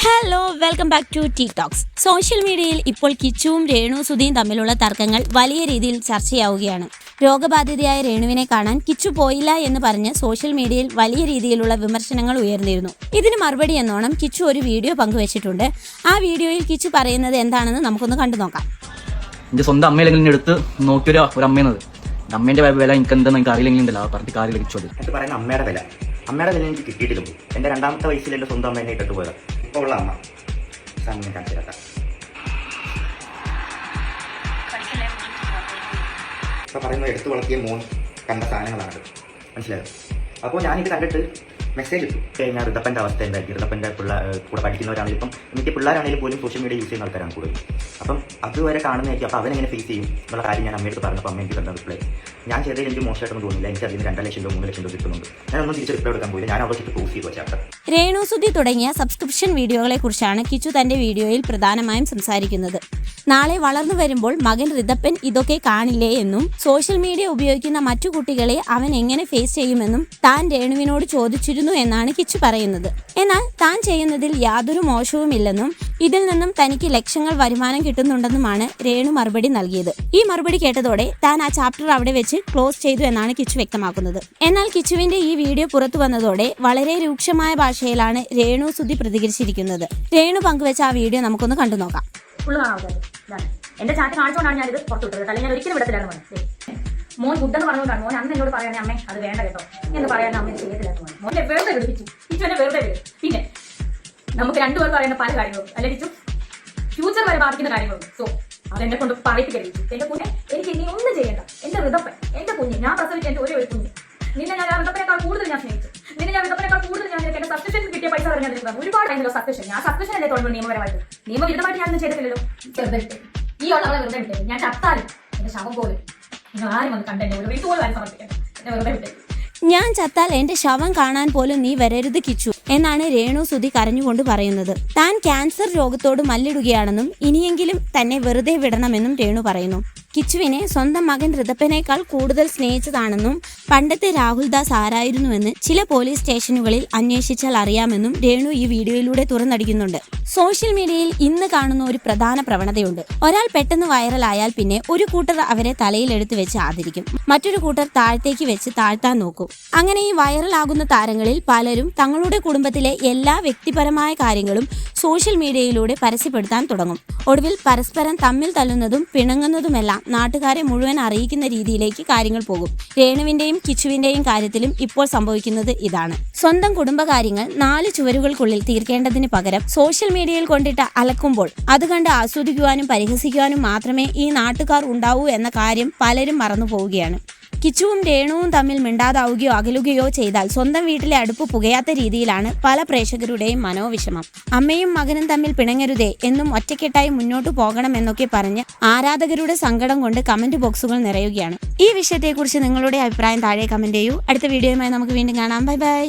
Hello, welcome back to T Talks. Social മീഡിയയിൽ ഇപ്പോൾ കിച്ചുവും രേണുസുധിയും തമ്മിലുള്ള തർക്കങ്ങൾ വലിയ രീതിയിൽ ചർച്ചയാവുകയാണ്. രോഗബാധിതയായ രേണുവിനെ കാണാൻ കിച്ചു പോയില്ല എന്ന് പറഞ്ഞ് സോഷ്യൽ മീഡിയയിൽ വലിയ രീതിയിലുള്ള വിമർശനങ്ങൾ ഉയർന്നിരുന്നു. ഇതിന് മറുപടി എന്നോണം കിച്ചു ഒരു വീഡിയോ പങ്കുവച്ചിട്ടുണ്ട്. ആ വീഡിയോയിൽ കിച്ചു പറയുന്നത് എന്താണെന്ന് നമുക്കൊന്ന് കണ്ടു നോക്കാം. എന്റെ സ്വന്തം അമ്മയിലെങ്കിലും എടുത്ത് നോക്കിയൊരു അമ്മയെന്നത് അമ്മേന്റെ വില എനിക്ക് എന്താണെന്ന് എനിക്ക് അറിയില്ലെങ്കിലുണ്ടല്ലോ പറഞ്ഞിട്ട് കാര്യമില്ല. കിച്ചു പറയുന്ന അമ്മയുടെ വില എനിക്ക് കിട്ടിയിട്ടില്ല. എന്റെ രണ്ടാമത്തെ വയസ്സിൽ എന്റെ സ്വന്തം അമ്മ എന്നെ ഇട്ടിട്ട് പോയത്. ഇപ്പോൾ ഉള്ള അമ്മ ഇപ്പൊ പറയുന്നത് എടുത്തു വളർത്തിയ മോൻ കണ്ട സാധനങ്ങളാണ്. മനസ്സിലായത്? അപ്പോൾ ഞാനിത് കണ്ടിട്ട് മെസ്സേജ് ഇട്ടു കഴിഞ്ഞാൽ ഋതപ്പൻ്റെ അവസ്ഥ എന്തായിരിക്കും. ഋതപ്പൻ്റെ കൂടെ പഠിക്കുന്നവരാണെങ്കിലും ഇപ്പം മിക്ക പിള്ളേരാണെങ്കിലും പോലും സോഷ്യൽ മീഡിയ യൂസ് ചെയ്യുന്ന ആൾക്കാരാണ് കൂടുതൽ. അപ്പം അതുവരെ കാണുന്നതായിരിക്കും. അപ്പോൾ അവനെങ്ങനെ ഫേസ് ചെയ്യും എന്നുള്ള കാര്യം ഞാൻ അമ്മയെടുത്ത് പറഞ്ഞപ്പോൾ അമ്മ എനിക്ക് തന്ന റിപ്ലൈ ഞാൻ ചെയ്തതിൽ എനിക്ക് മോശമായിട്ടൊന്നും തോന്നില്ല. എനിക്ക് അതിന് 2 ലക്ഷം രൂപ 3 ലക്ഷം രൂപ കിട്ടുന്നുണ്ട്. ഞാനൊന്നും തിരിച്ച് റിപ്ലൈ എടുക്കാൻ പോയില്ല. ഞാൻ അവിടെ പ്രൂഫ് ചെയ്തു വെച്ചാൽ രേണുസുധി തുടങ്ങിയ സബ്സ്ക്രിപ്ഷൻ വീഡിയോകളെ കുറിച്ചാണ് കിച്ചു തന്റെ വീഡിയോയിൽ പ്രധാനമായും സംസാരിക്കുന്നത്. നാളെ വളർന്നു വരുമ്പോൾ മകൻ ഋതപ്പൻ ഇതൊക്കെ കാണില്ലേ എന്നും സോഷ്യൽ മീഡിയ ഉപയോഗിക്കുന്ന മറ്റു കുട്ടികളെ അവൻ എങ്ങനെ ഫേസ് ചെയ്യുമെന്നും താൻ രേണുവിനോട് ചോദിച്ചിരുന്നു എന്നാണ് കിച്ചു പറയുന്നത്. എന്നാൽ താൻ ചെയ്യുന്നതിൽ യാതൊരു മോശവുമില്ലെന്നും ഇതിൽ നിന്നും തനിക്ക് ലക്ഷങ്ങൾ വരുമാനം കിട്ടുന്നുണ്ടെന്നുമാണ് രേണു മറുപടി നൽകിയത്. ഈ മറുപടി കേട്ടതോടെ താൻ ആ ചാപ്റ്റർ അവിടെ വെച്ച് ക്ലോസ് ചെയ്തു എന്നാണ് കിച്ചു വ്യക്തമാക്കുന്നത്. എന്നാൽ കിച്ചുവിന്റെ ഈ വീഡിയോ പുറത്തു വന്നതോടെ വളരെ രൂക്ഷമായ ഭാഷയിലാണ് രേണുസുധി പ്രതികരിച്ചിരിക്കുന്നത്. രേണു പങ്കുവെച്ച ആ വീഡിയോ നമുക്കൊന്ന് കണ്ടു നോക്കാം. എന്റെ ചാറ്റ് കാണിച്ചുകൊണ്ടാണ് ഞാനിത് പുറത്തുവിട്ടത്. അല്ലെങ്കിൽ ഞാൻ ഒരിക്കലും വിടത്തില്ലായിരുന്നു. മോൻ ഗുഡെന്ന് പറഞ്ഞുകൊണ്ടാണ് മോൻ അന്ന് എന്നോട് പറയാനേ അമ്മേ അത് വേണ്ട കേട്ടോ എന്ന് പറയാൻ അമ്മ ചെയ്യത്തില്ലായിരുന്നു. മോനെ വെറുതെ വിളിപ്പിച്ചു. കിച്ചുവിനെ വെറുതെ വിടും. പിന്നെ നമുക്ക് രണ്ടുപേർക്ക് അറിയുന്ന പല കാര്യങ്ങളും അല്ലെ കിച്ചു, ഫ്യൂച്ചർ വരെ ബാധിക്കുന്ന കാര്യങ്ങളും. സോ അതെന്നെ കൊണ്ട് പറയിപ്പിക്കരുത്. എന്റെ കുഞ്ഞെ എനിക്ക് ഇനി ഒന്നും ചെയ്യണ്ട. എന്റെ ഋതപ്പൻ, എന്റെ കുഞ്ഞ്, ഞാൻ പ്രസവിച്ച എന്റെ ഒരേ ഒരു കുഞ്ഞ്. നിന്നെ ഞാൻ ഋതപ്പനേക്കാൾ കൂടുതൽ ഞാൻ സ്നേഹിച്ചു. നിന്നെ ഞാൻ ഋതപ്പനേക്കാൾ കൂടുതൽ ഞാൻ എന്റെ സബ്സ്ക്രിപ്ഷൻ കിട്ടിയ പൈസ വരെ ഞാൻ ഒരുപാട് ആയിരുന്നല്ലോ സബ്സ്ക്രിപ്ഷൻ. ഞാൻ സബ്സ്ക്രിപ്ഷൻ അല്ലേ തുടങ്ങും നിയമപരമായിട്ട്. നിയമവിരുദ്ധമായിട്ട് ഞാനൊന്നും ചെയ്തിട്ടില്ലല്ലോ. വെറുതെ വിട്ടേ. ഈ ഉള്ളവരെ വെറുതെ വിട്ടേ. ഞാൻ ചത്താലും എന്റെ ശവം പോലും ആരും വന്ന് കണ്ടെന്നെ ഒരു വീട്ടുപോലും ആരും സമർപ്പിക്കാൻ എന്നെ വെറുതെ വിട്ടേ. ഞാൻ ചത്താൽ എന്റെ ശവം കാണാൻ പോലും നീ വരരുത് കിച്ചു എന്നാണ് രേണുസുധി കരഞ്ഞുകൊണ്ട് പറയുന്നത്. താൻ ക്യാൻസർ രോഗത്തോട് മല്ലിടുകയാണെന്നും ഇനിയെങ്കിലും തന്നെ വെറുതെ വിടണമെന്നും രേണു പറയുന്നു. കിച്ചുവിനെ സ്വന്തം മകൻ ഋതപ്പനേക്കാൾ കൂടുതൽ സ്നേഹിച്ചതാണെന്നും പണ്ടത്തെ രാഹുൽദാസ് ആരായിരുന്നുവെന്ന് ചില പോലീസ് സ്റ്റേഷനുകളിൽ അന്വേഷിച്ചാൽ അറിയാമെന്നും രേണു ഈ വീഡിയോയിലൂടെ തുറന്നടിക്കുന്നുണ്ട്. സോഷ്യൽ മീഡിയയിൽ ഇന്ന് കാണുന്ന ഒരു പ്രധാന പ്രവണതയുണ്ട്. ഒരാൾ പെട്ടെന്ന് വൈറലായാൽ പിന്നെ ഒരു കൂട്ടർ അവരെ തലയിലെടുത്ത് വെച്ച് ആദരിക്കും, മറ്റൊരു കൂട്ടർ താഴത്തേക്ക് വെച്ച് താഴ്ത്താൻ നോക്കും. അങ്ങനെ ഈ വൈറലാകുന്ന താരങ്ങളിൽ പലരും തങ്ങളുടെ കുടുംബത്തിലെ എല്ലാ വ്യക്തിപരമായ കാര്യങ്ങളും സോഷ്യൽ മീഡിയയിലൂടെ പരസ്യപ്പെടുത്താൻ തുടങ്ങും. ഒടുവിൽ പരസ്പരം തമ്മിൽ തല്ലുന്നതും പിണങ്ങുന്നതുമെല്ലാം നാട്ടുകാരെ മുഴുവൻ അറിയിക്കുന്ന രീതിയിലേക്ക് കാര്യങ്ങൾ പോകും. രേണുവിന്റെയും കിച്ചുവിന്റെയും കാര്യത്തിലും ഇപ്പോൾ സംഭവിക്കുന്നത് ഇതാണ്. സ്വന്തം കുടുംബകാര്യങ്ങൾ 4 ചുവരുകൾക്കുള്ളിൽ തീർക്കേണ്ടതിന് പകരം സോഷ്യൽ മീഡിയയിൽ കൊണ്ടിട്ട് അലക്കുമ്പോൾ അത് കണ്ട് ആസ്വദിക്കുവാനും പരിഹസിക്കുവാനും മാത്രമേ ഈ നാട്ടുകാർ ഉണ്ടാവൂ എന്ന കാര്യം പലരും മറന്നു പോവുകയാണ്. കിച്ചുവും രേണുവും തമ്മിൽ മിണ്ടാതാവുകയോ അകലുകയോ ചെയ്താൽ സ്വന്തം വീട്ടിലെ അടുപ്പ് പുകയാത്ത രീതിയിലാണ് പല പ്രേക്ഷകരുടെയും മനോവിഷമം. അമ്മയും മകനും തമ്മിൽ പിണങ്ങരുതേ എന്നും ഒറ്റക്കെട്ടായി മുന്നോട്ടു പോകണം എന്നൊക്കെ പറഞ്ഞ് ആരാധകരുടെ സങ്കടം കൊണ്ട് കമന്റ് ബോക്സുകൾ നിറയുകയാണ്. ഈ വിഷയത്തെക്കുറിച്ച് നിങ്ങളുടെ അഭിപ്രായം താഴെ കമന്റ് ചെയ്യൂ. അടുത്ത വീഡിയോയുമായി നമുക്ക് വീണ്ടും കാണാം. Bye bye.